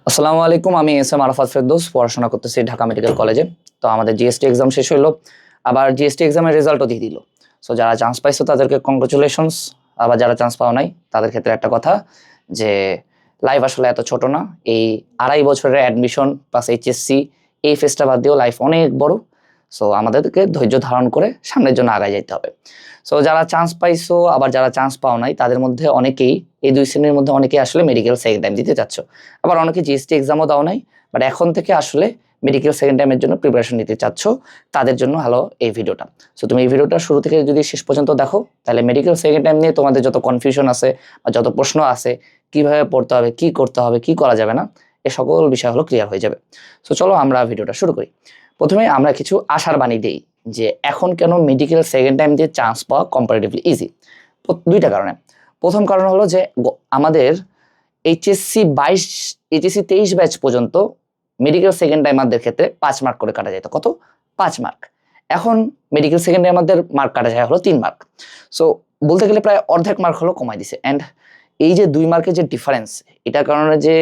আসসালামু আলাইকুম, আমি এস এম আরাফাত ফেরদৌস, পড়াশোনা করতেছি ঢাকা মেডিকেল কলেজে। তো আমাদের জিএসটি এক্সাম শেষ হইলো, আবার জিএসটি এক্সামের রেজাল্টও দিয়ে দিল। সো যারা চান্স পাইছো তাদেরকে কংগ্রেচুলেশনস, আবার যারা চান্স পাও নাই তাদের ক্ষেত্রে একটা কথা যে লাইফ আসলে এত ছোট না। এই 2.5 বছরের অ্যাডমিশন প্লাস এইচএসসি, এই ফেজটা বাদ দিয়েও লাইফ অনেক বড়। সো আমাদেরকে ধৈর্য ধারণ করে সামনের জন্য আগায় যেতে হবে। সো যারা চান্স পাইছো আবার যারা চান্স পাও নাই তাদের মধ্যে অনেকেই, এই দুই শ্রেণীর মধ্যে অনেকেই আসলে মেডিকেল সেকেন্ড টাইম দিতে চাচ্ছ, আবার অনেকে জিএসটি এক্সামও দাও নাই, বাট এখন থেকে আসলে মেডিকেল সেকেন্ড টাইমের জন্য প্রিপারেশন নিতে চাচ্ছ, তাদের জন্য হলো এই ভিডিওটা। সো তুমি এই ভিডিওটা শুরু থেকে যদি শেষ পর্যন্ত দেখো, তাহলে মেডিকেল সেকেন্ড টাইম নিয়ে তোমাদের যত কনফিউশন আছে বা যত প্রশ্ন আছে, কিভাবে পড়তে হবে, কি করতে হবে, কি করা যাবে না, এ সকল বিষয় হলো ক্লিয়ার হয়ে যাবে। সো চলো আমরা ভিডিওটা শুরু করি। প্রথমে আমরা কিছু আশার বাণী দিই যে এখন কেন মেডিকেল সেকেন্ড টাইম দিয়ে চান্স পাওয়া কম্পারেটিভলি ইজি। দুইটা কারণে। প্রথম কারণ হলো যে আমাদের এইচএসসি 22, এইচএসসি 23 ব্যাচ পর্যন্ত মেডিকেল সেকেন্ড টাইমারদের ক্ষেত্রে 5 মার্ক করে কাটা যেত। কত? 5 মার্ক। এখন মেডিকেল সেকেন্ড টাইমারদের মার্ক কাটা যায় হলো 3 মার্ক। সো বলতে গেলে প্রায় অর্ধেক মার্ক হলো কমাই দিছে। অ্যান্ড এই যে 2 মার্কের যে ডিফারেন্স, এটার কারণে যে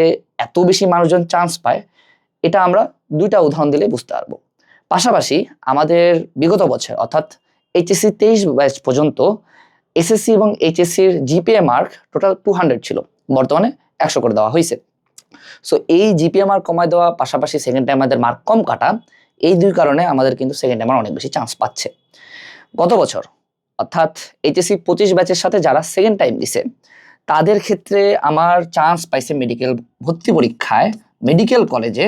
এত বেশি মানুষজন চান্স পায়, এটা আমরা দুইটা উদাহরণ দিলে বুঝতে পারবো। পাশাপাশি আমাদের বিগত বছর অর্থাৎ এইচএসসি 23 ব্যাচ পর্যন্ত এসএসসি এবং এইচএসসির জিপিএ মার্ক টোটাল 200 ছিল, বর্তমানে 100 করে দেওয়া হয়েছে। সো এই জিপিএ মার্ক কমায় দেওয়া, পাশাপাশি সেকেন্ড টাইমারদের মার্ক কম কাটা, এই দুই কারণে আমাদের কিন্তু সেকেন্ড টাইমার অনেক বেশি চান্স পাচ্ছে। গত বছর অর্থাৎ এইচএসসি 25 ব্যাচের সাথে যারা সেকেন্ড টাইম দিছে, তাদের ক্ষেত্রে আমার চান্স পাইছে মেডিকেল ভর্তি পরীক্ষায় মেডিকেল কলেজে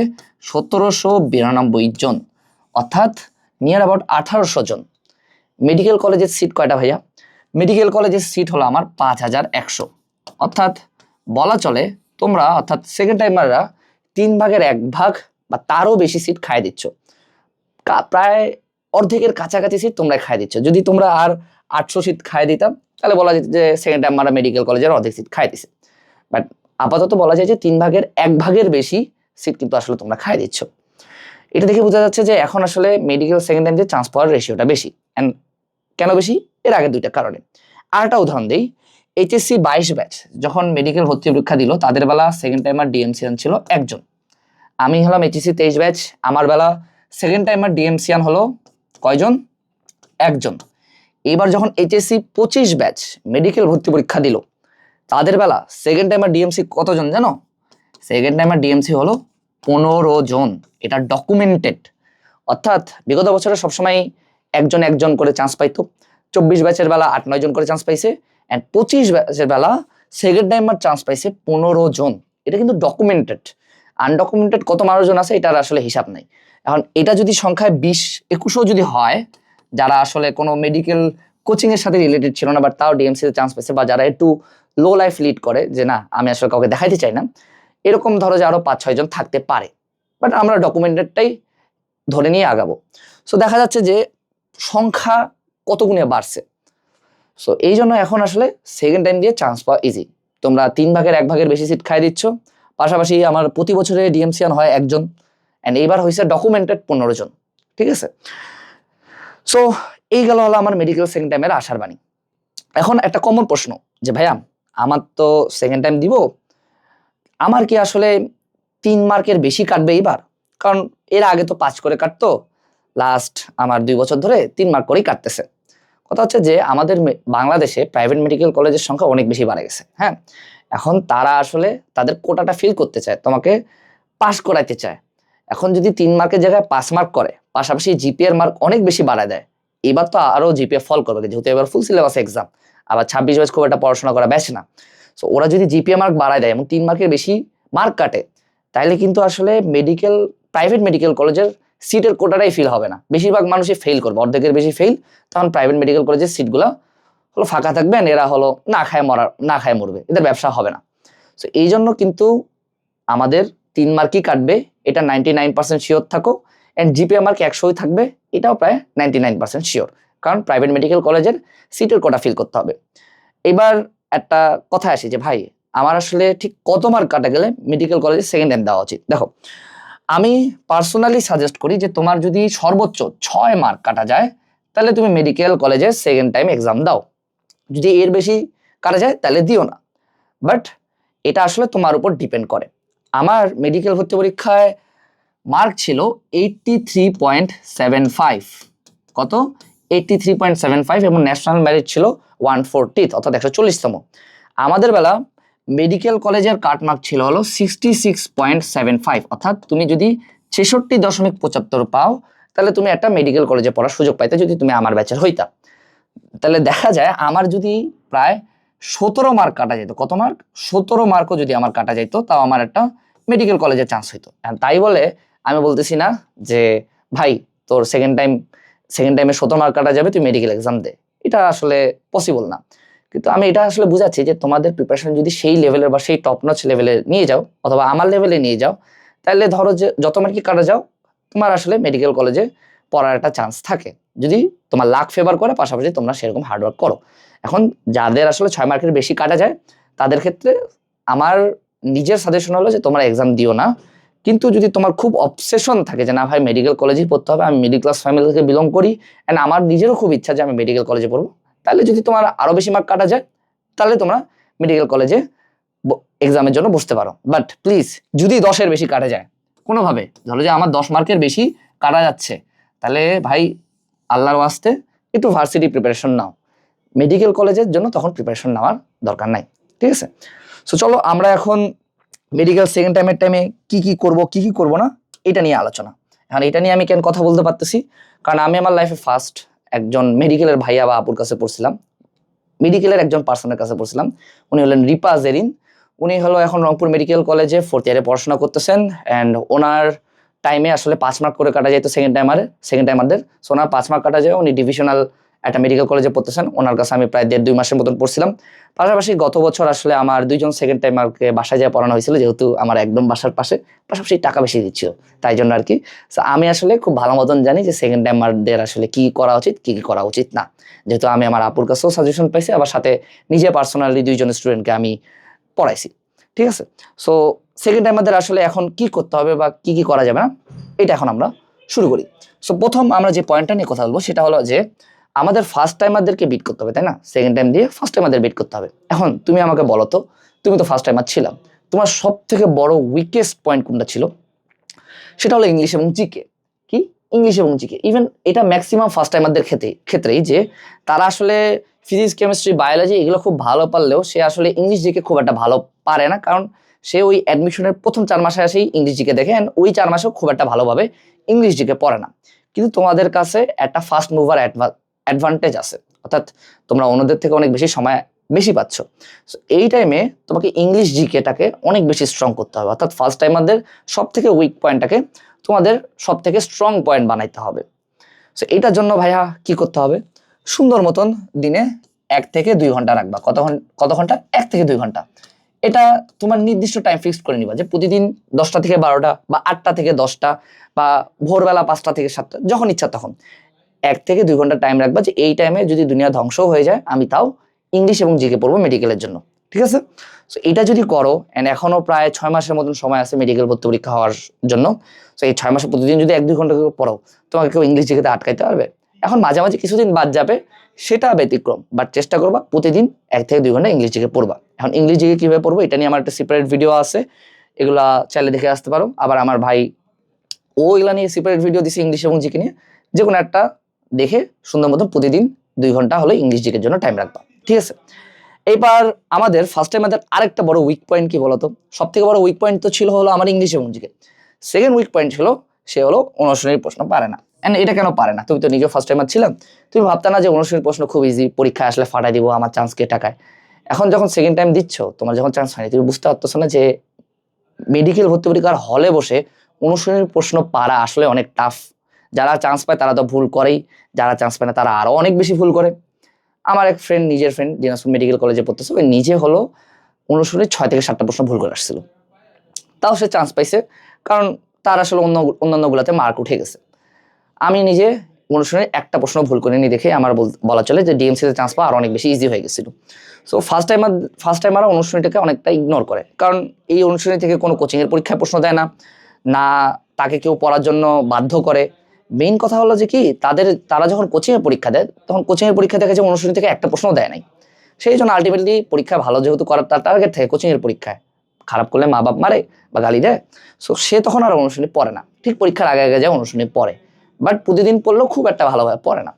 1792 জন, অর্থাৎ নিয়ার অ্যাবাউট 1800 জন। মেডিকেল কলেজের সিট কয়টা ভাইয়া? মেডিকেল কলেজের সিট হলো আমার 5100। অর্থাৎ বলা চলে তোমরা, অর্থাৎ সেকেন্ড টাইমাররা 3/1 বা তারও বেশি সিট খায় দিচ্ছ। প্রায় অর্ধেকের কাছাকাছি সিট তোমরা খায় দিচ্ছ। যদি তোমরা আর 800 সিট খায় দিতাম, তাহলে বলা যেত যে সেকেন্ড টাইমাররা মেডিকেল কলেজের অর্ধেক সিট খায় দিছে। বাট আপাতত বলা যায় যে 3/1 বেশি সিট কিন্তু আসলে তোমরা খায় দিচ্ছ। এটা দেখে বোঝা যাচ্ছে যে এখন আসলে মেডিকেল সেকেন্ড টাইম যে চান্স পাওয়ার রেশিওটা বেশি। অ্যান্ড কেন বেশি? এর আগে দুইটা কারণে। আর একটা উদাহরণ দিই, এইচএসসি 22 ব্যাচ যখন মেডিকেল ভর্তি পরীক্ষা দিল, তাদের বেলা সেকেন্ড টাইমার ডিএমসিয়ান ছিল একজন। আমি হলাম এইচএসসি 23 ব্যাচ, আমার বেলা সেকেন্ড টাইমার ডিএমসিয়ান হলো কয়জন? একজন। এবার যখন এইচএসসি 25 ব্যাচ মেডিকেল ভর্তি পরীক্ষা দিল, তাদের বেলা সেকেন্ড টাইমার ডিএমসি কতজন জানো? সেকেন্ড টাইমার ডিএমসি হলো 15 জন। এটা ডকুমেন্টেড। অর্থাৎ বিগত বছরে সবসময় একজন একজন করে চান্স পাইতো। 24 ব্যাচের বেলা 8-9 জন করে চান্স পাইছে, অ্যান্ড 25 ব্যাচের বেলা সেকেন্ড টাইমার চান্স পাইছে 15 জন। এটা কিন্তু ডকুমেন্টেড। আনডকুমেন্টেড কত মানুষজন আছে এটার আসলে হিসাব নাই। এখন এটা যদি সংখ্যায় 20-21ও যদি হয়, যারা আসলে কোনো মেডিকেল কোচিং এর সাথে রিলেটেড ছিল না, বাট তাও ডিএমসি তে চান্স পেয়েছে, বা যারা একটু লো লাইফ লিড করে, যে না আমি আসলে কাউকে দেখাইতে চাই না, এরকম ধরো যে আরো 5-6 জন থাকতে পারে। বাট আমরা ডকুমেন্টেডটাই ধরে নিয়ে আগাবো। সো দেখা যাচ্ছে যে সংখ্যা কত গুণে বাড়ছে। সো এই জন্য এখন আসলে সেকেন্ড টাইম দিয়ে চান্স পাওয়া ইজি। তোমরা 3/1 বেশি সিট খাই দিচ্ছ। পাশাপাশি আমার প্রতি বছরে ডিএমসিয়ান হয় একজন, অ্যান্ড এইবার হয়েছে ডকুমেন্টেড 15 জন। ঠিক আছে? সো এই গেল হলো আমার মেডিকেল সেকেন্ড টাইমের আশার বাণী। এখন একটা কমন প্রশ্ন যে ভাইয়া, আমার তো সেকেন্ড টাইম দিব, আমার কি আসলে 3 মার্কের বেশি কাটবে এইবার? কারণ এর আগে তো 5 করে কাটতো, লাস্ট আমার 2 বছর ধরে 3 মার্ক করেই কাটতেছে। কথা হচ্ছে যে আমাদের বাংলাদেশে প্রাইভেট মেডিকেল কলেজের সংখ্যা অনেক বেশি বাড়ে গেছে। হ্যাঁ, এখন তারা আসলে তাদের কোটাটা ফিল করতে চায়, তোমাকে পাস করাইতে চায়। এখন যদি 3 মার্কের জায়গায় 5 মার্ক করে, পাশাপাশি জিপিএর মার্ক অনেক বেশি বাড়ায় দেয়, এবার তো আরো জিপিএ ফল করবে, যেহেতু এবার ফুল সিলেবাস এক্সাম। আবার 26 ব্যাচ খুব একটা পড়াশোনা করা ব্যাচ না। সো ওরা যদি জিপিএ মার্ক বাড়ায় দেয় এবং 3 মার্কের বেশি মার্ক কাটে, তাহলে কিন্তু আসলে মেডিকেল, প্রাইভেট মেডিকেল কলেজের সিটের কোটাটাই ফিল হবে না। বেশিরভাগ মানুষই ফেল করবে, অর্ধেকের বেশি ফেল। তখন প্রাইভেট মেডিকেল কলেজের সিটগুলো হলো ফাঁকা থাকবে, এরা হলো না খায় মরবে, এদের ব্যবসা হবে না। সো এই জন্য কিন্তু আমাদের 3 মার্কই কাটবে, এটা 99% শিওর থাকো। অ্যান্ড জিপিএ মার্ক 100ই থাকবে, এটাও প্রায় 99% শিওর। কারণ প্রাইভেট মেডিকেল কলেজের সিটের কোটা ফিল করতে হবে। এবার একটা কথা আসি যে ভাই, আমার আসলে ঠিক কত মার্ক কাটা গেলে মেডিকেল কলেজে সেকেন্ড টাইম দেওয়া উচিত? দেখো, আমি পার্সোনালি সাজেস্ট করি যে তোমার যদি সর্বোচ্চ 6 মার্ক কাটা যায়, তাহলে তুমি মেডিকেল কলেজে সেকেন্ড টাইম এক্সাম দাও। যদি এর বেশি কাটা যায় তাহলে দিও না। বাট এটা আসলে তোমার উপর ডিপেন্ড করে। আমার মেডিকেল ভর্তি পরীক্ষায় মার্ক ছিল 83.75। কত? 83.75, এবং ন্যাশনাল মেরিট ছিল 140, অর্থাৎ 140তম। আমাদের বেলা মেডিকেল কলেজের কাট মার্ক ছিল হলো 66.75, অর্থাৎ তুমি যদি 66.75 পাও তাহলে তুমি একটা মেডিকেল কলেজে পড়ার সুযোগ পাইতে, যদি তুমি আমার ব্যাচের হইতা। তাহলে দেখা যায় আমার যদি প্রায় 17 মার্ক কাটা যেত। কত মার্ক? 17 মার্কও যদি আমার কাটা যেত, তাও আমার একটা মেডিকেল কলেজে চান্স হইতো। তাই বলে আমি বলতেছি না যে ভাই তোর সেকেন্ড টাইমে 17 মার্ক কাটা যাবে, তুই মেডিকেল এক্সাম দে, এটা আসলে পসিবল না। কিন্তু আমি এটা আসলে বুঝাচ্ছি যে তোমাদের প্রিপারেশন যদি সেই লেভেলের বা সেই টপ নচ লেভেলে নিয়ে যাও, অথবা আমার লেভেলে নিয়ে যাও, তাহলে ধরো যে যত মার্কই কাটা যাও তোমার আসলে মেডিকেল কলেজে পড়ার একটা চান্স থাকে, যদি তোমার লাক ফেভার করে, পাশাপাশি তোমরা সেরকম হার্ডওয়ার্ক করো। এখন যাদের আসলে 6 মার্কের বেশি কাটা যায় তাদের ক্ষেত্রে আমার নিজের সাজেশন হলো যে তোমরা এক্সাম দিও না। কিন্তু যদি তোমার খুব অবসেশন থাকে যে না ভাই মেডিকেল কলেজেই পড়তে হবে, আমি মিডল ক্লাস ফ্যামিলি থেকে বিলং করি অ্যান্ড আমার নিজেরও খুব ইচ্ছা যে আমি মেডিকেল কলেজে পড়বো, তাহলে যদি তোমার আরো বেশি মার্ক কাটা যায় তাহলে তোমরা মেডিকেল কলেজে এক্সামের জন্য বসতে পারো। বাট প্লিজ, যদি 10-এর বেশি কাটা যায় কোনোভাবে, ধরো যে আমার 10 মার্কের বেশি কাটা যাচ্ছে, তাহলে ভাই আল্লাহর ওয়াস্তে একটু ভার্সিটি প্রিপারেশন নাও, মেডিকেল কলেজের জন্য তখন প্রিপারেশন নেওয়ার দরকার নাই। ঠিক আছে? সো চলো আমরা এখন মেডিকেল সেকেন্ড টাইমে কি কি করব না এটা নিয়ে আলোচনা। এখন এটা নিয়ে আমি কেন কথা বলতে পারতেছি, কারণ আমি আমার লাইফে ফার্স্ট একজন মেডিকেলের ভাইয়া বা আপুর কাছে পড়ছিলাম, মেডিকেলের একজন পার্সনের কাছে পড়ছিলাম। উনি হলেন রিপা জেরিন। উনি হলো এখন রংপুর মেডিকেল কলেজে 4th ইয়ারে পড়াশোনা করতেছেন, অ্যান্ড ওনার টাইমে আসলে 5 মার্ক করে কাটা যেত সেকেন্ড টাইমারদের। সো ওনার 5 মার্ক কাটা যায়, উনি ডিভিশনাল একটা মেডিকেল কলেজে পড়তেছেন। ওনার কাছে আমি প্রায় 1.5-2 মাসের মতন পড়ছিলাম। পাশাপাশি গত বছর আসলে আমার 2জন সেকেন্ড টাইমারকে বাসায় যায় পড়ানো হয়েছিল, যেহেতু আমার একদম বাসার পাশে, পাশাপাশি টাকা বেশি দিচ্ছিল, তাই জন্য আর কি। সো আমি আসলে খুব ভালো মতন জানি যে সেকেন্ড টাইমারদের আসলে কি করা উচিত, কি করা উচিত না, যেহেতু আমি আমার আপুর কাছেও সাজেশন পাইছি, আবার সাথে নিজে পার্সোনালি 2জন স্টুডেন্টকে আমি পড়াইছি। ঠিক আছে? সো সেকেন্ড টাইমারদের আসলে এখন কি করতে হবে বা কি করা যাবে না, এটা এখন আমরা শুরু করি। সো প্রথম আমরা যে পয়েন্টটা নিয়ে কথা বলবো সেটা হলো যে আমাদের ফার্স্ট টাইমারদেরকে বিট করতে হবে, তাই না? সেকেন্ড টাইম দিয়ে ফার্স্ট টাইমারদের বিট করতে হবে। এখন তুমি আমাকে বলো তো, তুমি তো ফার্স্ট টাইমার ছিলাম, তোমার সব থেকে বড় উইকেস্ট পয়েন্ট কোনটা ছিল? সেটা হলো ইংলিশ এবং জিকে। কি? ইংলিশ এবং জিকে। ইভেন এটা ম্যাক্সিমাম ফার্স্ট টাইমারদের ক্ষেত্রেই যে তারা আসলে ফিজিক্স, কেমিস্ট্রি, বায়োলজি এগুলো খুব ভালো পারলেও সে আসলে ইংলিশ জিকে খুব একটা ভালো পারে না, কারণ সে ওই অ্যাডমিশনের প্রথম 4 মাসে আসেই ইংলিশ জিকে দেখে, অ্যান্ড ওই 4 মাসেও খুব একটা ভালোভাবে ইংলিশ জিকে পড়ে না। কিন্তু তোমাদের কাছে একটা ফার্স্ট মুভার অ্যাডভান্টেজ আছে, অর্থাৎ তোমরা অন্যদের থেকে অনেক বেশি সময় বেশি পাচ্ছ। এই টাইমে তোমাকে ইংলিশ জিকেটাকে অনেক বেশি স্ট্রং করতে হবে, অর্থাৎ ফার্স্ট টাইমারদের সব থেকে উইক পয়েন্টটাকে তোমাদের সব থেকে স্ট্রং পয়েন্ট বানাইতে হবে। সো এইটার জন্য ভাইয়া কি করতে হবে? সুন্দর মতন দিনে 1 থেকে 2 ঘন্টা রাখবা। কত ঘন্টা? 1 থেকে 2 ঘন্টা। এটা তোমার নির্দিষ্ট টাইম ফিক্সড করে নিবা যে প্রতিদিন 10টা থেকে 12টা বা 8টা থেকে 10টা বা ভোরবেলা 5টা থেকে 7টা, যখন ইচ্ছা তখন 1 থেকে 2 ঘন্টা টাইম রাখবা, যে এই টাইমে যদি দুনিয়া ধ্বংস হয়ে যায় আমি তাও ইংলিশ এবং জিকে পড়বো মেডিকেলের জন্য। ঠিক আছে? সো এটা যদি করো, এন্ড এখনো প্রায় 6 মাসের মতন সময় আছে মেডিকেল ভর্তি পরীক্ষা হওয়ার জন্য। সো এই 6 মাসে প্রতিদিন যদি 1-2 ঘন্টা করে পড়ো, তোমাকে কেউ ইংলিশ জিকেতে আটকাইতে পারবে? এখন মাঝে মাঝে কিছুদিন বাদ যাবে, সেটা ব্যতিক্রম, বাট চেষ্টা করবা প্রতিদিন 1 থেকে 2 ঘন্টা ইংলিশ জিকে পড়বা। এখন ইংলিশ জিকে কিভাবে পড়বো এটা নিয়ে আমার একটা সেপারেট ভিডিও আছে, এগুলা চাইলে দেখে আসতে পারো। আবার আমার ভাই এগুলা নিয়ে সেপারেট ভিডিও দিছে ইংলিশ এবং জিকে নিয়ে, যে কোনো একটা দেখে সুন্দর মতো প্রতিদিন 2 ঘন্টা হলে ইংলিশ জিকের জন্য টাইম রাখবা। ঠিক আছে? এবার আমাদের ফার্স্ট টাইম আমাদের আরেকটা বড় উইক পয়েন্ট কি বলতো? সব থেকে বড় উইক পয়েন্ট তো ছিল হলো আমার ইংলিশ এবং জিকে। সেকেন্ড উইক পয়েন্ট ছিল সে হলো অনুশীলনী প্রশ্ন পারে না। এন্ড এটা কেন পারে না? তুমি তো নিজেও ফার্স্ট টাইমার ছিলাম, তুমি ভাবতা না যে অনুশীলনী প্রশ্ন খুব ইজি, পরীক্ষায় আসলে ফাটাই দিব, আমার চান্স কে টাকায়। এখন যখন সেকেন্ড টাইম দিচ্ছ, তোমার যখন চান্স হয়নি, তুমি বুঝতে পারতেছো না যে মেডিকেল ভর্তি পরীক্ষার হলে বসে অনুশীলনী প্রশ্ন পারা আসলে অনেক টাফ। যারা চান্স পায় তারা তো ভুল করেই, যারা চান্স পায় না তারা আরো অনেক বেশি ভুল করে। আমার এক নিজের ফ্রেন্ড দিনাজপুর মেডিকেল কলেজে পড়তেছে, ওই নিজে হলো অনুশীলনী 6 থেকে 7টা প্রশ্ন ভুল করে আসছিল, তাও সে চান্স পাইছে, কারণ তার আসলে অন্যান্য গুলাতে মার্ক উঠে গেছে। আমি নিজে অনুশীলনী একটা প্রশ্ন ভুল করিনি দেখে আমার বলা চলে যে ডিএমসিতে চান্স পাওয়া আর অনেক বেশি ইজি হয়ে গেছিল। সো ফার্স্ট টাইমার অনুশীলনীটাকে অনেকটা ইগনোর করে, কারণ এই অনুশীলনী থেকে কোনো কোচিংয়ের পরীক্ষায় প্রশ্ন দেয় না, না তাকে কেউ পড়ার জন্য বাধ্য করে। মেইন কথা হলো যে কি, তারা যখন কোচিংয়ের পরীক্ষা দেয়, তখন কোচিংয়ের পরীক্ষা দেখে যে অনুশীলনী থেকে একটা প্রশ্ন দেয় নাই, সেই জন্য আলটিমেটলি পরীক্ষা ভালো যেহেতু করার তার টার্গেট থাকে কোচিংয়ের পরীক্ষায়, খারাপ করলে মা বাপ মারে বা গালি দেয়, সো সে তখন আর অনুশীলনী পড়ে না, ঠিক পরীক্ষার আগে আগে যায় অনুশীলনী পড়ে, বাট প্রতিদিন পড়লেও খুব একটা ভালোভাবে পড়ে না।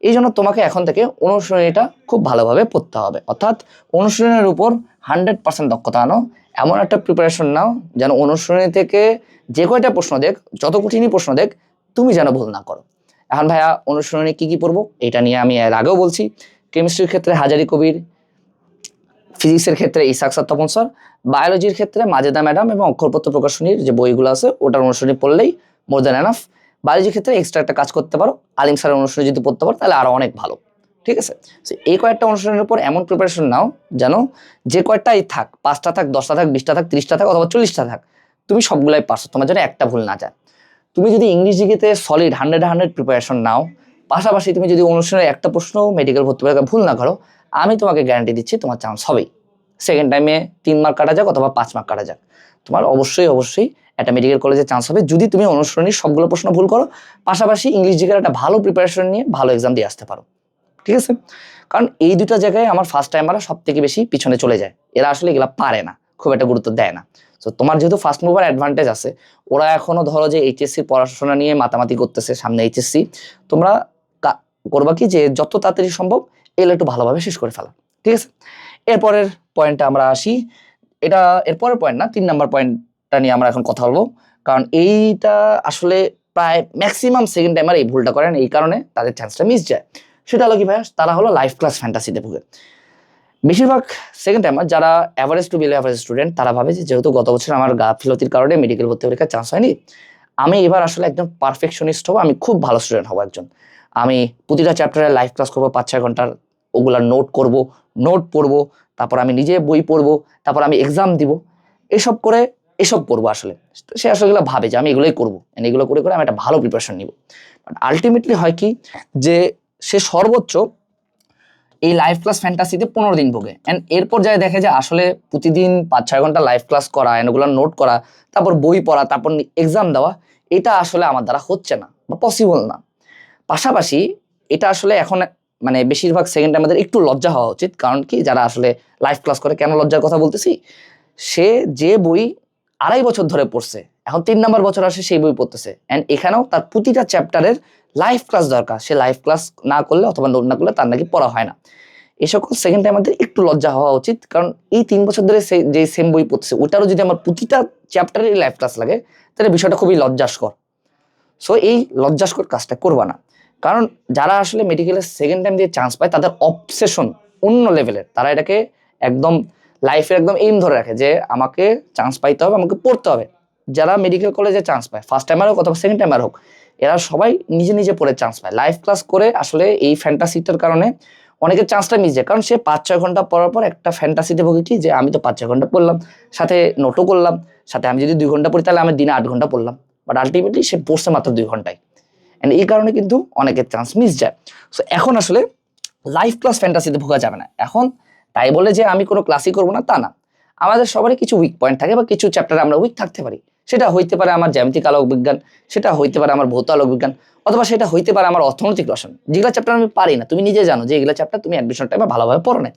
এই জন্য তোমাকে এখন থেকে অনুশীলনীটা খুব ভালোভাবে পড়তে হবে, অর্থাৎ অনুশীলনের উপর 100% দক্ষতা আনো, এমন একটা প্রিপারেশন নাও যেন অনুশীলনী থেকে যে কয়টা প্রশ্ন দেখ, যত কঠিনই প্রশ্ন দেখ, তুমি যেন ভুল না করো। এখন ভাইয়া অনুশীলনে কি কি পড়বো এটা নিয়ে আমি এর আগেও বলছি। কেমিস্ট্রির ক্ষেত্রে হাজারি কবির, ফিজিক্সের ক্ষেত্রে ইসাক তপন স্যার, বায়োলজির ক্ষেত্রে মাজেদা ম্যাডাম এবং অক্ষরপত্র প্রকাশনীর যে বইগুলো আছে ওটার অনুশীলনী পড়লেই মোর দ্যান এনাফ। বায়োলজির ক্ষেত্রে এক্সট্রা একটা কাজ করতে পারো, আলিম স্যারের অনুশীলনী যদি পড়তে পারো তাহলে আরো অনেক ভালো, ঠিক আছে। এই কয়েকটা অনুশীলনের উপর এমন প্রিপারেশন নাও যেন যে কয়েকটাই থাক, 5টা থাক, 10টা থাক, 20টা থাক, 30টা থাক অথবা 40টা থাক, তুমি সবগুলাই পারছো, তোমার জন্য একটা ভুল না যায়। তুমি যদি ইংলিশ জিকেতে সলিড 100 প্রিপারেশন নাও, পাশাপাশি তুমি যদি অনুশীলনের একটা প্রশ্ন মেডিকেল ভর্তি পরীক্ষায় ভুল না করো, আমি তোমাকে গ্যারান্টি দিচ্ছি তোমার চান্স হবেই। সেকেন্ড টাইমে 3 মার্ক কাটা যাক অথবা 5 মার্ক কাটা যাক, তোমার অবশ্যই একটা মেডিকেল কলেজে চান্স হবে যদি তুমি অনুশীলনীর সবগুলো প্রশ্ন ভুল করো, পাশাপাশি ইংলিশ জিকের একটা ভালো প্রিপারেশন নিয়ে ভালো এক্সাম দিয়ে আসতে পারো, ঠিক আছে। কারণ এই দুটো জায়গায় আমার ফার্স্ট টাইমাররা সব থেকে বেশি পিছনে চলে যায়, এরা আসলে এগুলা পারে না, খুব একটা গুরুত্ব দেয় না। তো তোমার যেহেতু ফার্স্ট মুভার অ্যাডভান্টেজ আছে, ওরা এখনো ধরো যে এইচএসসি পড়াশোনা নিয়ে মাতামাতি করতেছে, সামনে এইচএসসি, তোমরা করবা কি যে যত তাড়াতাড়ি সম্ভব এগুলো একটু ভালোভাবে শেষ করে ফেলা, ঠিক আছে। এরপরের পয়েন্টে আমরা আসি, এটা এরপরের পয়েন্ট না, 3 নাম্বার পয়েন্টটা নিয়ে আমরা এখন কথা বলবো, কারণ এইটা আসলে প্রায় ম্যাক্সিমাম সেকেন্ড টাইমার এই ভুলটা করেন, এই কারণে তাদের চান্সটা মিস যায়। সেটা হলো কি ভাই, তারা হলো লাইফ ক্লাস ফ্যান্টাসিতে ভুগে। বেশিরভাগ সেকেন্ড টাইমার যারা average to below average student, তারা ভাবে যে যেহেতু গত বছর আমার গাফিলতির কারণে মেডিকেল ভর্তি পরীক্ষার চান্স হয়নি, আমি এবার আসলে একদম পারফেকশনিস্ট হবো, আমি খুব ভালো স্টুডেন্ট হবো একজন, আমি প্রতিটা চ্যাপ্টারে লাইভ ক্লাস করবো 5-6 ঘন্টার, ওগুলা নোট করব, নোট পড়বো, তারপর আমি নিজে বই পড়বো, তারপর আমি এক্সাম দিব, এসব করবো আসলে। সে আসলে এগুলো ভাবে যে আমি এগুলোই করবো, এগুলো করে করে আমি একটা ভালো প্রিপারেশন নিব। বাট আলটিমেটলি হয় কি যে সে সর্বোচ্চ এই লাইভ ক্লাস ফ্যান্টাসিতে 15 দিন ভোগে, অ্যান্ড এরপর যায় দেখে যে আসলে প্রতিদিন 5-6 ঘন্টা লাইভ ক্লাস করা, এগুলো নোট করা, তারপর বই পড়া, তারপর এক্সাম দেওয়া, এটা আসলে আমার দ্বারা হচ্ছে না বা পসিবল না। পাশাপাশি এটা আসলে এখন মানে বেশিরভাগ সেকেন্ড আমাদের একটু লজ্জা হওয়া উচিত, কারণ কি যারা আসলে লাইভ ক্লাস করে, কেন লজ্জার কথা বলতেছি, সে যে বই 2.5 বছর ধরে পড়ছে, এখন 3 নাম্বার বছর আসে সেই বই পড়তেছে, অ্যান্ড এখানেও তার প্রতিটা চ্যাপ্টারের লাইভ ক্লাস দরকার, সে লাইভ ক্লাস না করলে অথবা নোট না করলে তার নাকি পড়া হয় না। এই সকল সেকেন্ড টাইম আমাদের একটু লজ্জা হওয়া উচিত, কারণ এই 3 বছর ধরে যে সেম বই পড়তেছে ওটারও যদি আমার প্রতিটা চ্যাপ্টারের লাইভ ক্লাস লাগে, তাহলে বিষয়টা খুবই লজ্জাস্কর। সো এই লজ্জাস্কর কাজটা করবা না, কারণ যারা আসলে মেডিকেলের সেকেন্ড টাইম দিয়ে চান্স পায় তাদের অবসেশন অন্য লেভেলের, তারা এটাকে একদম লাইফের একদম এইম ধরে রাখে যে আমাকে চান্স পাইতে হবে, আমাকে পড়তে হবে। যারা মেডিকেল কলেজে চান্স পায়, ফার্স্ট টাইমার হোক অথবা সেকেন্ড টাইমার হোক, এরা সবাই নিজে নিজে পড়ে চান্স পায়, লাইভ ক্লাস করে আসলে এই ফ্যান্টাসিটার কারণে অনেকের চান্সটা মিস যায়, কারণ সে 5-6 ঘন্টা পড়ার পর একটা ফ্যান্টাসিতে ভোগে কি যে আমি তো 5-6 ঘন্টা পড়লাম, সাথে নোটও করলাম, সাথে আমি যদি 2 ঘন্টা পড়ি তাহলে আমি দিনে 8 ঘন্টা পড়লাম, বাট আলটিমেটলি সে পড়ছে মাত্র 2 ঘন্টায়, এন্ড এই কারণে কিন্তু অনেকের চান্স মিস যায়। সো এখন আসলে লাইভ ক্লাস ফ্যান্টাসিতে ভোগা যাবে না। এখন তাই বলে যে আমি কোনো ক্লাসই করবো না তা না, আমাদের সবারই কিছু উইক পয়েন্ট থাকে বা কিছু চ্যাপ্টারে আমরা উইক থাকতে পারি, সেটা হইতে পারে আমার জ্যামিতিক আলোক বিজ্ঞান, সেটা হইতে পারে আমার ভৌত আলোক বিজ্ঞান, অথবা সেটা হইতে পারে আমার অর্থনৈতিক রসায়ন, যেগুলো চ্যাপ্টার আমি পারি না, তুমি নিজে জানো যে এগুলো চ্যাপ্টার তুমি অ্যাডমিশন টাইমে ভালোভাবে পড়ো না,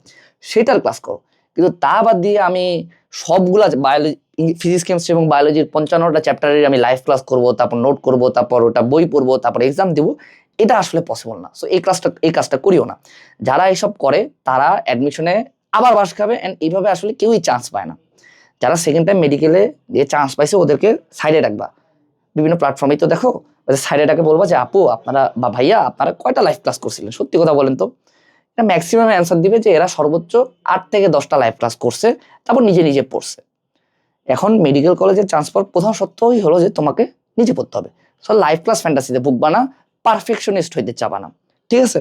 সেটার ক্লাস করো। কিন্তু তা বাদ দিয়ে আমি সবগুলা বায়োলজি, ফিজিক্স কেমিস্ট্রি এবং বায়োলজির 55টা চ্যাপ্টারের আমি লাইভ ক্লাস করবো, তারপর নোট করবো, তারপর ওটা বই পড়বো, তারপর এক্সাম দিব, এটা আসলে পসিবল না। সো এই কাজটা করিও না। যারা এসব করে তারা অ্যাডমিশনে আবার বাস খাবে, এন্ড এইভাবে আসলে কেউই চান্স পায় না। যারা সেকেন্ড টাইম মেডিকেলে দিয়ে চান্স পাইছে ওদেরকে সাইডে রাখবা, বিভিন্ন প্ল্যাটফর্মেই তো দেখো, সাইডে ডাকে বলবো যে আপু আপনারা বা ভাইয়া আপনারা কয়টা লাইভ ক্লাস করছিলেন, সত্যি কথা বলেন তো। এটা ম্যাক্সিমাম অ্যান্সার দিবে যে এরা সর্বোচ্চ 8 থেকে 10টা লাইভ ক্লাস করছে, তারপর নিজে নিজে পড়ছে। এখন মেডিকেল কলেজের চান্স পাওয়ার প্রধান সত্যই হলো যে তোমাকে নিজে পড়তে হবে। সো লাইভ ক্লাস ফ্যান্টাসিতে ভুগবা না, পারফেকশনিস্ট হইতে চাবা না, ঠিক আছে।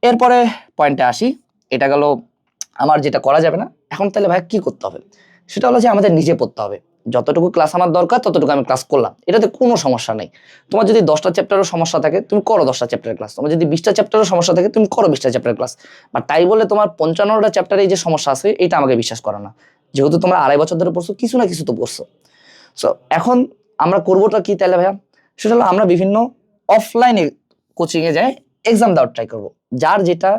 এরপরে পয়েন্টে আসি, এটা গেল আমার যেটা করা যাবে না। এখন তাহলে ভাই কি করতে হবে, সেটা হলো যে আমাদের নিজে পড়তে হবে। যতটুকু ক্লাস আমার দরকার ততটুকু আমি ক্লাস করলাম, এটাতে কোনো সমস্যা নেই। তোমার যদি 10টা চ্যাপ্টারের সমস্যা থাকে তুমি করো 10টা চ্যাপ্টারের ক্লাস, তোমার যদি 20টা চ্যাপ্টারের সমস্যা থাকে তুমি করো 20টা চ্যাপ্টারের ক্লাস। বা তাই বলে তোমার 55টা চ্যাপ্টারে যে সমস্যা আছে এটা আমাকে বিশ্বাস করো না, যেহেতু তোমরা 2.5 বছর ধরে পড়ছো, কিছু না কিছু তো পড়ছো। সো এখন আমরা করবোটা কি তাহলে ভাইয়া, সেটা হলো আমরা বিভিন্ন অফলাইনে কোচিংয়ে যাই এক্সাম দেওয়ার ট্রাই করবো, যার যেটা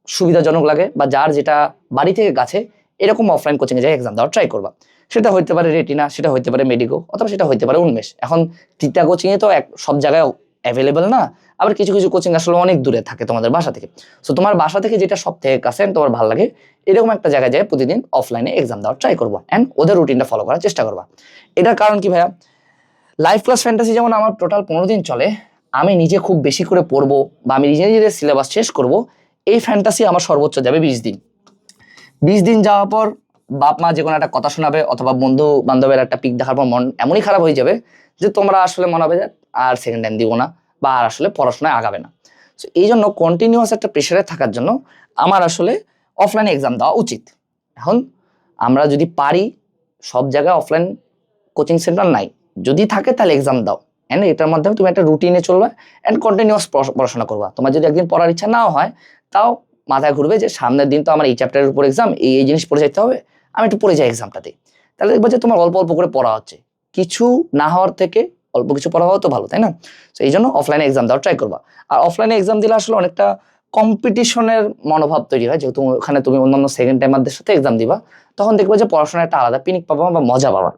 সুবিধাজনক লাগে বা যার যেটা বাড়ি থেকে কাছে, এরকম অফলাইন কোচিংয়ে যাই এক্সাম দেওয়ার ট্রাই করবা। সেটা হইতে পারে রেটিনা, সেটা হইতে পারে মেডিকো, অথবা সেটা হইতে পারে উন্মেষ। এখন তিনটা কোচিংয়ে তো সব জায়গায় অ্যাভেলেবেল না, আবার কিছু কিছু কোচিং আসলে অনেক দূরে থাকে তোমাদের বাসা থেকে। সো তোমার বাসা থেকে যেটা সব থেকে কাছে তোমার ভালো লাগে এরকম একটা জায়গায় যায় প্রতিদিন অফলাইনে এক্সাম দেওয়ার ট্রাই করবো অ্যান্ড ওদের রুটিনটা ফলো করার চেষ্টা করবা। এটার কারণ কি ভাইয়া, লাইভ ক্লাস ফ্যান্টাসি যেমন আমার টোটাল 15 দিন চলে, আমি নিজে খুব বেশি করে পড়বো বা আমি নিজে নিজে সিলেবাস শেষ করব, এই ফ্যান্টাসি আমার সর্বোচ্চ যাবে 20 দিন। 20 দিন যাওয়ার পর বাপ মা যে কোনো একটা কথা শোনাবে, অথবা বন্ধু বান্ধবের একটা পিক দেখার পর মন এমনই খারাপ হয়ে যাবে যে তোমরা আসলে মনে হবে যে আর সেকেন্ড টাইম দিব না, বা আর আসলে পড়াশোনায় আগাবে না। সো এই জন্য কন্টিনিউয়াস একটা প্রেশারে থাকার জন্য আমার আসলে অফলাইনে এক্সাম দেওয়া উচিত। এখন আমরা যদি পারি, সব জায়গায় অফলাইন কোচিং সেন্টার নাই, যদি থাকে তাহলে এক্সাম দাও, অ্যান্ড এটার মাধ্যমে তুমি একটা রুটিনে চলবে অ্যান্ড কন্টিনিউয়াস পড়াশোনা করবা। তোমার যদি একদিন পড়ার ইচ্ছা নাও হয়, তাও মাথায় ঘুরবে যে সামনের দিন তো আমার এই চ্যাপ্টারের উপর এক্সাম, এই জিনিস পড়ে যেতে হবে, আমি একটু পড়ে যাই এক্সামটাতে। তাহলে দেখবো যে তোমার অল্প অল্প করে পড়া হচ্ছে, কিছু না হওয়ার থেকে অল্প কিছু পড়া হওয়া তো ভালো, তাই না? তো এই জন্য অফলাইনে এক্সাম দেওয়ার ট্রাই করবা। আর অফলাইনে এক্সাম দিলে আসলে অনেকটা কম্পিটিশনের মনোভাব তৈরি হয়, যেহেতু ওখানে তুমি অন্যান্য সেকেন্ড টাইমারদের সাথে এক্সাম দিবা, তখন দেখবে যে পড়াশোনার একটা আলাদা পিনিক পাবা বা মজা পাবা।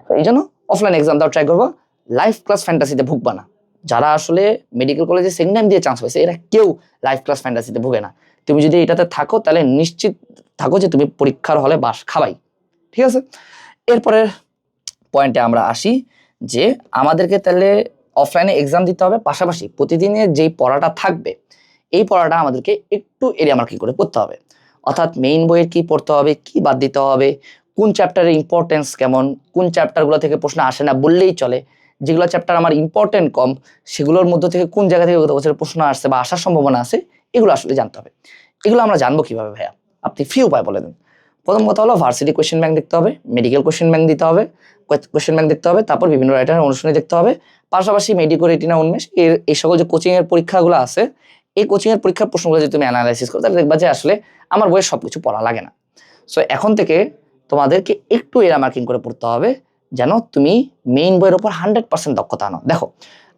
তো এই জন্য অফলাইন এক্সাম দেওয়ার ট্রাই করবা, লাইভ ক্লাস ফ্যান্টাসিতে ভুগবা না। যারা আসলে মেডিকেল কলেজে সেকেন্ড টাইম দিয়ে চান্স পাইছে, এরা কেউ লাইভ ক্লাস ফ্যান্টাসিতে ভুগে না। তুমি যদি এটাতে থাকো তাহলে নিশ্চিত থাকো যে তুমি পরীক্ষার হলে বাস খাবাই। ঠিক আছে, এরপরের পয়েন্টে আমরা আসি যে আমাদেরকে তাহলে অফলাইনে এক্সাম দিতে হবে, পাশাপাশি প্রতিদিনের যেই পড়াটা থাকবে এই পড়াটা আমাদেরকে একটু এরিয়া মার্কিং করে পড়তে হবে। অর্থাৎ মেইন বইয়ের কি পড়তে হবে, কি বাদ দিতে হবে, কোন চ্যাপ্টারের ইম্পর্টেন্স কেমন, কোন চ্যাপ্টারগুলো থেকে প্রশ্ন আসে না বললেই চলে, যেগুলো চ্যাপ্টার আমার ইম্পর্টেন্ট কম সেগুলোর মধ্যে থেকে কোন জায়গা থেকে প্রশ্ন আসছে বা আসার সম্ভাবনা আছে, এগুলো আসলে জানতে হবে। এগুলো আমরা জানবো কিভাবে ভাইয়া, আপনি ফ্রি উপায় বলে দেন। প্রথম কথা হলো ভার্সিটি কোয়েশ্চেন ব্যাংক দেখতে হবে, মেডিকেল কোয়েশ্চেন ব্যাংক দিতে হবে, কোয়েশ্চেন ব্যাংক দেখতে হবে, তারপর বিভিন্ন রাইটারের অনুশীলনী দেখতে হবে, পাশাপাশি মেডিকো রেটিনা উন্মেষ এই সকল যে কোচিং এর পরীক্ষাগুলো আছে, এই কোচিং এর পরীক্ষার প্রশ্নগুলো যদি তুমি অ্যানালাইসিস করো তাহলে দেখবা যে আসলে আমার বইয়ের সবকিছু পড়া লাগে না। সো এখন থেকে তোমাদেরকে একটু এরা মার্কিং করে পড়তে হবে যেন তুমি মেইন বইয়ের উপর 100% দক্ষতা আনো। দেখো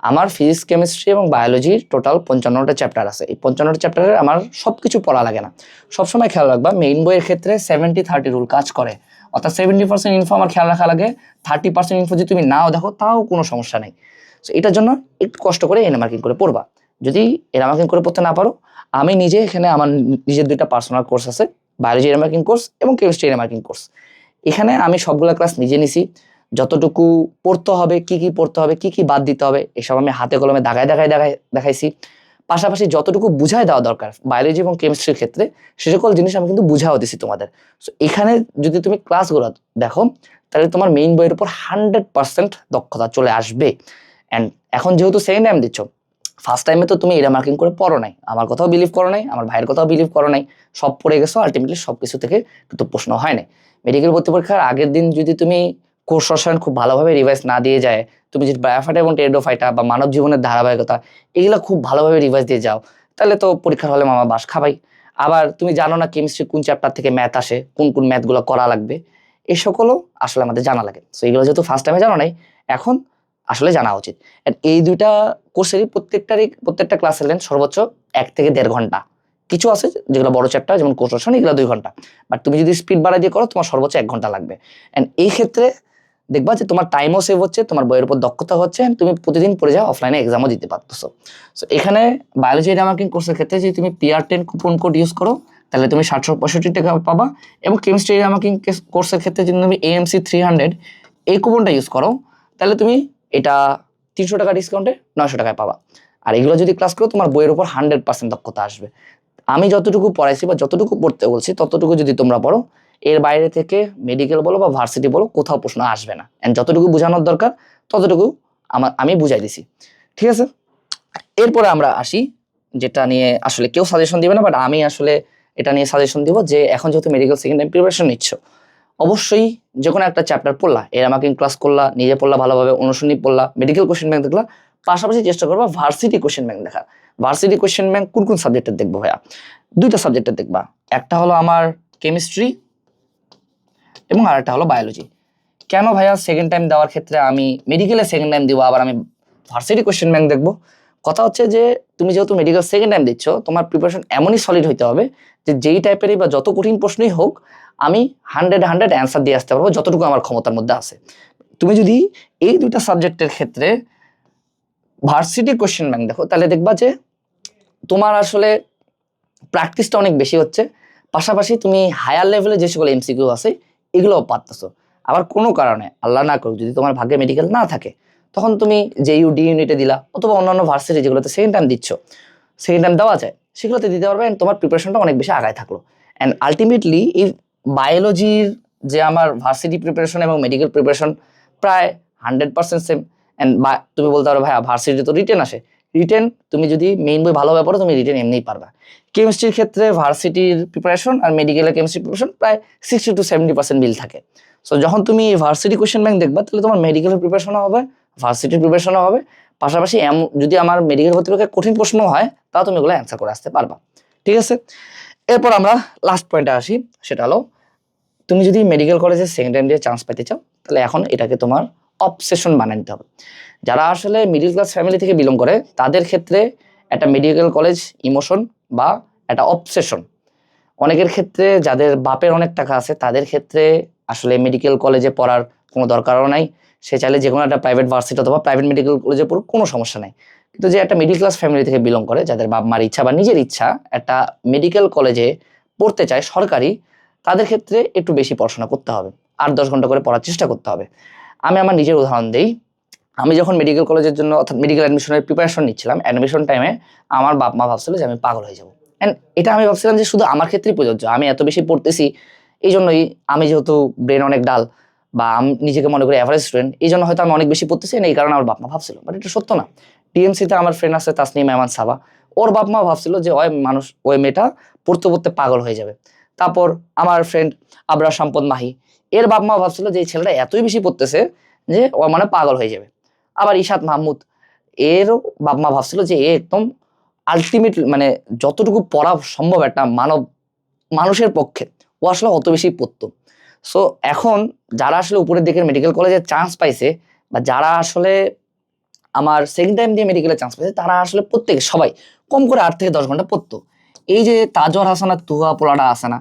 আমার ফিজিক্স কেমিস্ট্রি এবং বায়োলজির টোটাল 55টা চ্যাপ্টার আছে, এই 55টা চ্যাপ্টারে আমার সবকিছু পড়া লাগে না। সবসময় খেয়াল রাখবা মেইন বইয়ের ক্ষেত্রে 70-30 রুল কাজ করে, অর্থাৎ 70% ইনফো আমার খেয়াল রাখা লাগে, 30% ইনফো যদি তুমি নাও দেখো তাও কোনো সমস্যা নেই। সো এটার জন্য একটু কষ্ট করে এরা মার্কিং করে পড়বা। যদি এরা মার্কিং করে পড়তে না পারো, আমি নিজে এখানে আমার নিজের 2টা পার্সোনাল কোর্স আছে, বায়োলজি এরা মার্কিং কোর্স এবং কেমিস্ট্রি এরা মার্কিং কোর্স। এখানে আমি সবগুলো ক্লাস নিজে নিছি, যতটুকু পড়তে হবে, কি কি পড়তে হবে, কি কি বাদ দিতে হবে, এসব আমি হাতে কলমে দেখাইছি। পাশাপাশি যতটুকু বুঝায় দেওয়া দরকার বায়োলজি এবং কেমিস্ট্রির ক্ষেত্রে সে সকল জিনিস আমি কিন্তু বুঝাও দিছি তোমাদের। সো এখানে যদি তুমি ক্লাসগুলো দেখো তাহলে তোমার মেইন বইয়ের উপর 100% দক্ষতা চলে আসবে। অ্যান্ড এখন যেহেতু সেকেন্ড টাইম দিচ্ছ, ফার্স্ট টাইমে তো তুমি এরা মার্কিং করে পড়ো নাই, আমার কথাও বিলিভ করো নাই, আমার ভাইয়ের কথাও বিলিভ করো নাই, সব পড়ে গেছো, আলটিমেটলি সব কিছু থেকে কিন্তু প্রশ্ন হয় নাই। মেডিকেল ভর্তি পরীক্ষার আগের দিন যদি তুমি কোর্স রসায়ন খুব ভালোভাবে রিভাইজ না দিয়ে যায়, তুমি যদি বায়োফাইটা এবং টেরিডোফাইটা বা মানব জীবনের ধারাবাহিকতা এগুলো খুব ভালোভাবে রিভাইজ দিয়ে যাও, তাহলে তো পরীক্ষার হলে মামা বাস খাবাই। আবার তুমি জানো না কেমিস্ট্রি কোন চ্যাপ্টার থেকে ম্যাথ আসে, কোন কোন ম্যাথগুলো করা লাগবে, এই সকলও আসলে আমাদের জানা লাগে। সো এগুলো যেহেতু ফার্স্ট টাইমে জানো নাই, এখন আসলে জানা উচিত। এই 2টা কোর্সেরই প্রত্যেকটা ক্লাসের লেন্থ সর্বোচ্চ 1 থেকে 1.5 ঘন্টা। কিছু আছে যেগুলো বড় চ্যাপ্টার যেমন কোর্স রসায়ন, এগুলো 2 ঘন্টা, বাট তুমি যদি স্পিড বাড়াই দিয়ে করো তোমার সর্বোচ্চ 1 ঘন্টা লাগবে। এন্ড এই ক্ষেত্রে দেখবা যে তোমার টাইমও সেভ হচ্ছে, তোমার বইয়ের উপর দক্ষতা হচ্ছে, তুমি প্রতিদিন পড়ে যাও, অফলাইনে এক্সামও দিতে পারতেছো। সো এখানে বায়োলজি এরা মার্কিং কোর্সের ক্ষেত্রে যদি তুমি PR10 কুপন কোড ইউজ করো তাহলে তুমি 765 টাকা পাবা, এবং কেমিস্ট্রি এরা মার্কিং কোর্সের ক্ষেত্রে যদি তুমি AMC 300 এই কুপনটা ইউজ করো তাহলে তুমি এটা 300 টাকা ডিসকাউন্টে 900 টাকায় পাবা। আর এগুলো যদি ক্লাস করো তোমার বইয়ের উপর 100% দক্ষতা আসবে। আমি যতটুকু পড়াইছি বা যতটুকু পড়তে বলছি ততটুকু যদি তোমরা পড়ো, এর বাইরে থেকে মেডিকেল বলো বা ভার্সিটি বলো কোথাও প্রশ্ন আসবে না। এন্ড যতটুকু বোঝানোর দরকার ততটুকু আমি বুঝাই দিছি। ঠিক আছে, এরপরে আমরা আসি যেটা নিয়ে আসলে কেউ সাজেশন দিবে না, বাট আমি আসলে এটা নিয়ে সাজেশন দিব যে এখন যেহেতু মেডিকেল সেকেন্ড টাইম প্রিপারেশন নিচ্ছ, অবশ্যই যে কোনো একটা চ্যাপ্টার পড়লা, এর আমাকে ক্লাস করলা, নিজে পড়লা, ভালোভাবে অনুশীলনী পড়লা, মেডিকেল কোশ্চেন ব্যাংক দেখলা, পাশাপাশি চেষ্টা করবা ভার্সিটি কোশ্চেন ব্যাংক দেখা। ভার্সিটি কোশ্চেন ব্যাংক কোন কোন সাবজেক্টের দেখবো ভাইয়া? 2টা সাবজেক্টের দেখবা, একটা হলো আমার কেমিস্ট্রি এবং আরেকটা হলো বায়োলজি। কেন ভাইয়া সেকেন্ড টাইম দেওয়ার ক্ষেত্রে আমি মেডিকেলে সেকেন্ড টাইম দিব আবার আমি ভার্সিটি কোশ্চেন ব্যাংক দেখবো? কথা হচ্ছে যে তুমি যেহেতু মেডিকেল সেকেন্ড টাইম দিচ্ছ, তোমার প্রিপারেশন এমনই সলিড হইতে হবে যে যেই টাইপেরই বা যত কঠিন প্রশ্নই হোক আমি 100 অ্যান্সার দিয়ে আসতে পারবো যতটুকু আমার ক্ষমতার মধ্যে আছে। তুমি যদি এই দুইটা সাবজেক্টের ক্ষেত্রে ভার্সিটি কোশ্চেন ব্যাংক দেখো, তাহলে দেখবা যে তোমার আসলে প্র্যাকটিসটা অনেক বেশি হচ্ছে, পাশাপাশি তুমি হায়ার লেভেলে যে সকল এমসিকিউ আছে এগুলোও পারতেছো। আবার কোনো কারণে আল্লাহ না করুক যদি তোমার ভাগ্যে মেডিকেল না থাকে, তখন তুমি যে ডি ইউনিটে দিলা অথবা অন্যান্য ভার্সিটি যেগুলোতে সেকেন্ড টাইম দিচ্ছ, সেকেন্ড টাইম দেওয়া যায়, সেগুলোতে দিতে পারবে অ্যান্ড তোমার প্রিপারেশনটা অনেক বেশি আগায় থাকলো। অ্যান্ড আলটিমেটলি এই বায়োলজির যে আমার ভার্সিটি প্রিপারেশন এবং মেডিকেল প্রিপারেশন প্রায় 100% সেম। অ্যান্ড তুমি বলতে পারো ভাইয়া ভার্সিটি তো রিটেন আসে, রিটেন তুমি যদি মেইন বই ভালোভাবে পড়ো তুমি রিটেন এমনিই পারবা। কেমিস্ট্রির ক্ষেত্রে ভার্সিটির প্রিপারেশন আর মেডিকেলের কেমিস্ট্রি প্রিপারেশন প্রায় 60 to 70% মিল থাকে। সো যখন তুমি ভার্সিটি কোয়েশ্চেন ব্যাংক দেখবা তাহলে তোমার মেডিকেলের প্রিপারেশনও হবে, ভার্সিটির প্রিপারেশনও হবে, পাশাপাশি যদি আমার মেডিকেল ভর্তি পরীক্ষায় কঠিন প্রশ্ন হয় তাও তুমি এগুলো অ্যান্সার করে আসতে পারবা। ঠিক আছে, এরপর আমরা লাস্ট পয়েন্টে আসি, সেটা হলো তুমি যদি মেডিকেল কলেজে সেকেন্ড টাইম দিয়ে চান্স পেতে চাও তাহলে এখন এটাকে তোমার অবসেশন বানিয়ে নিতে হবে। যারা আসলে মিডল ক্লাস ফ্যামিলি থেকে বিলং করে তাদের ক্ষেত্রে একটা মেডিকেল কলেজ ইমোশন বা একটা অবসেশন। অনেকের ক্ষেত্রে যাদের বাপের অনেক টাকা আছে তাদের ক্ষেত্রে আসলে মেডিকেল কলেজে পড়ার কোনো দরকারও নাই, সে চাইলে যে কোনো একটা প্রাইভেট ভার্সিটি অথবা প্রাইভেট মেডিকেল কলেজে পড়ুক, কোনো সমস্যা নাই। কিন্তু যে একটা মিডল ক্লাস ফ্যামিলি থেকে বিলং করে, যাদের বাপ মার ইচ্ছা বা নিজের ইচ্ছা একটা মেডিকেল কলেজে পড়তে চায় সরকারি, তাদের ক্ষেত্রে একটু বেশি পড়াশোনা করতে হবে, 8-10 ঘন্টা করে পড়ার চেষ্টা করতে হবে। আমি আমার নিজের উদাহরণ দিই। আমি যখন মেডিকেল কলেজের জন্য অর্থাৎ মেডিকেল অ্যাডমিশনের প্রিপারেশন নিচ্ছিলাম, অ্যাডমিশন টাইমে আমার বাপ মা ভাবছিল যে আমি পাগল হয়ে যাবো। অ্যান্ড এটা আমি ভাবছিলাম যে শুধু আমার ক্ষেত্রেই প্রযোজ্য, আমি এত বেশি পড়তেছি এই জন্যই, আমি যেহেতু ব্রেন অনেক ডাল বা আমি নিজেকে মনে করি অ্যাভারেজ স্টুডেন্ট, এই জন্য হয়তো আমি অনেক বেশি পড়তেছি, এই কারণে আমার বাপ মা ভাবছিল। বাট এটা সত্য না। টিএমসিতে আমার ফ্রেন্ড আছে তাসনিম এমান সাবা, ওর বাপ মা ভাবছিল যে ওই মেয়েটা পড়তে পড়তে পাগল হয়ে যাবে। তারপর আমার ফ্রেন্ড আবরার সম্পদ মাহি, এর বাপ মা ভাবছিল যে এই ছেলেটা এতই বেশি পড়তেছে যে ও মানে পাগল হয়ে যাবে। আবার ইশাত মাহমুদ, এরও বাপ মা ভাবছিল যে এ একদম আলটিমেট মানে যতটুকু পড়া সম্ভব একটা মানুষের পক্ষে, ও আসলে অত বেশি পড়তো। সো এখন যারা আসলে উপরের দিকের মেডিকেল কলেজে চান্স পাইছে বা যারা আসলে আমার সেকেন্ড টাইম দিয়ে মেডিকেলে চান্স পাইছে, তারা আসলে প্রত্যেকে সবাই কম করে 8 থেকে 10 ঘন্টা পড়তো। এই যে তাজওয়ার হাসানা তুহা পোলাটা আছে না,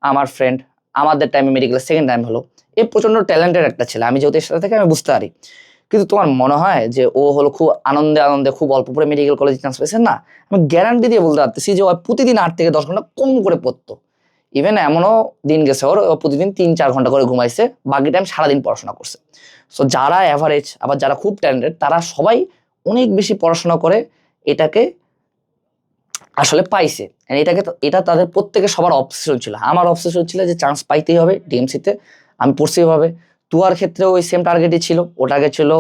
আমার ফ্রেন্ড, আমাদের টাইমে মেডিকেলের সেকেন্ড টাইম হলো, এ প্রচন্ড ট্যালেন্টেড একটা ছেলে, আমি যেহেতু এর সাথে থেকে আমি বুঝতে পারি। কিন্তু তোমার মনে হয় যে ও হলো খুব আনন্দে আনন্দে খুব অল্প করে মেডিকেল কলেজে চান্স পেয়েছে? না, আমি গ্যারান্টি দিয়ে বলতে পারতেছি যে ও প্রতিদিন 8 থেকে 10 ঘন্টা কম করে পড়তো। ইভেন এমনও দিন গেছে ওর প্রতিদিন 3-4 ঘন্টা করে ঘুমাইছে, বাকি টাইম সারাদিন পড়াশোনা করছে। সো যারা অ্যাভারেজ আবার যারা খুব ট্যালেন্টেড তারা সবাই অনেক বেশি পড়াশোনা করে এটাকে আসলে পাইছে। এটা তাদের প্রত্যেকের সবার অবসেশন ছিল। আমার অবসেশন ছিল যে চান্স পাইতেই হবে ডিএমসিতে, আমি পড়ছি এভাবে। তুয়ার ক্ষেত্রে ওই সেম টার্গেটই ছিল, ও টার্গেট ছিল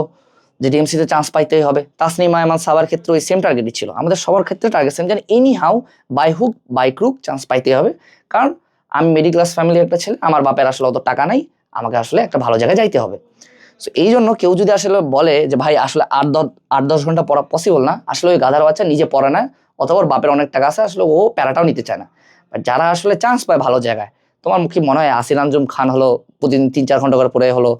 যে ডিএমসিতে চান্স পাইতেই হবে। তাসনিমা এমান সাবার ক্ষেত্রে ওই সেম টার্গেটই ছিল। আমাদের সবার ক্ষেত্রে টার্গেট সেম, যেন anyhow by hook by crook chance পাইতেই হবে। কারণ আমি মিডিল ক্লাস ফ্যামিলির একটা ছেলে, আমার বাপের আসলে অত টাকা নাই, আমাকে আসলে একটা ভালো জায়গায় যাইতে হবে। সো এই জন্য কেউ যদি আসলে বলে যে ভাই আসলে 8-10 ঘন্টা পড়া পসিবল না, আসলে ওই গাধার বাচ্চা নিজে পড়ে না অথবা ওর বাপের অনেক টাকা আছে, আসলে ও প্যারাটাও নিতে চায় না। যারা আসলে চান্স পায় ভালো জায়গায়, তোমার কি মনে হয় আসির আঞ্জুম খান হলো প্রতিদিন 3-4 ঘন্টা করে পড়ে হলো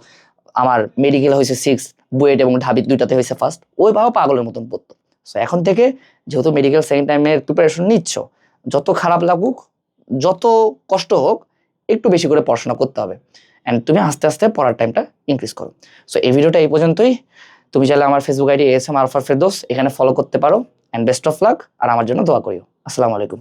আমার মেডিকেল হয়েছে 6, বুয়েট এবং ঢাবি দুইটাতে হয়েছে ফার্স্ট, ওইভাবে পাগলের মতন পড়তো। সো এখন থেকে যেহেতু মেডিকেল সেকেন্ড টাইমের প্রিপারেশন নিচ্ছ, যত খারাপ লাগুক যত কষ্ট হোক একটু বেশি করে পড়াশোনা করতে হবে অ্যান্ড তুমি আস্তে আস্তে পড়ার টাইমটা ইনক্রিজ করো। সো এই ভিডিওটা এই পর্যন্তই। তুমি চাইলে আমার ফেসবুক আইডি ASM আরফার ফেরদৌস, এখানে ফলো করতে পারো। অ্যান্ড বেস্ট অফ লাক, আর আমার জন্য দোয়া করিও। আসসালামু আলাইকুম।